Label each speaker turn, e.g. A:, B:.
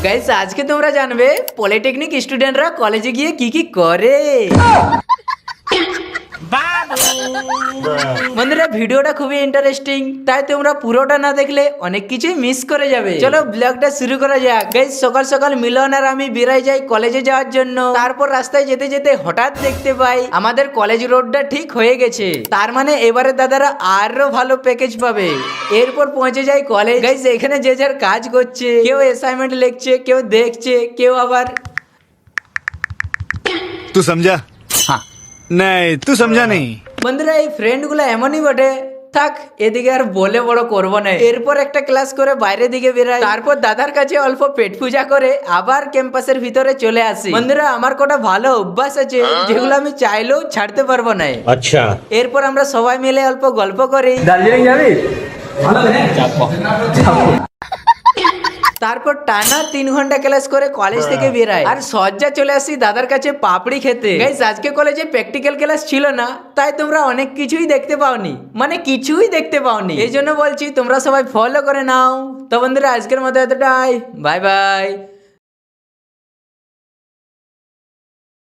A: Guys আজকে তোমরা জানবে পলিটেকনিক স্টুডেন্টরা কলেজে গিয়ে কি কি করে। বন্ধুরা ভিডিওটা খুবই ইন্টারেস্টিং, তাই তোমরা পুরোটা না দেখলে অনেক কিছুই মিস করে যাবে। চলো ব্লগটা শুরু করা যাক। গাইস সকাল সকাল মিলন আর আমি বেরাই যাই কলেজে যাওয়ার জন্য। তারপর রাস্তায় যেতে যেতে হঠাৎ দেখতে পাই আমাদের কলেজ রোডটা ঠিক হয়ে গেছে, তার মানে এবারে দাদারা আরো ভালো প্যাকেজ পাবে। এরপর পৌঁছে যাই কলেজ। গাইস এখানে যে যার কাজ করছে, কেউ অ্যাসাইনমেন্ট লিখছে, কেউ দেখছে, কেউ আবার
B: तू समझा? हाँ नहीं तू समझा नहीं।
A: বন্ধুরা এই ফ্রেন্ড গুলো এমনই বটে। থাক এদিকে আর বলে বড় করবো না। এরপর একটা ক্লাস করে বাইরের দিকে বেরাই, তারপর দাদার কাছে অল্প পেট পূজা করে আবার ক্যাম্পাসের ভিতরে চলে আসি। বন্ধুরা আমার কটা ভালো অভ্যাস আছে যেগুলো আমি চাইলেও ছাড়তে পারবো না।
C: अच्छा
A: এরপর আমরা সবাই মিলে অল্প গল্প করি।
D: দার্জিলিং যাবি?
A: তারপর টানা 3 ঘন্টা ক্লাস করে কলেজ থেকে বেরাই আর সজ্জা চলে আসি দাদার কাছে পাপড়ি খেতে। গাইস আজকে কলেজে প্র্যাকটিক্যাল ক্লাস ছিল না, তাই তোমরা অনেক কিছুই দেখতে পাওনি, মানে কিছুই দেখতে পাওনি। এই জন্য বলছি তোমরা সবাই ফলো করে নাও। তো বন্ধুরা আজকের মতো এতটাই, বাই বাই।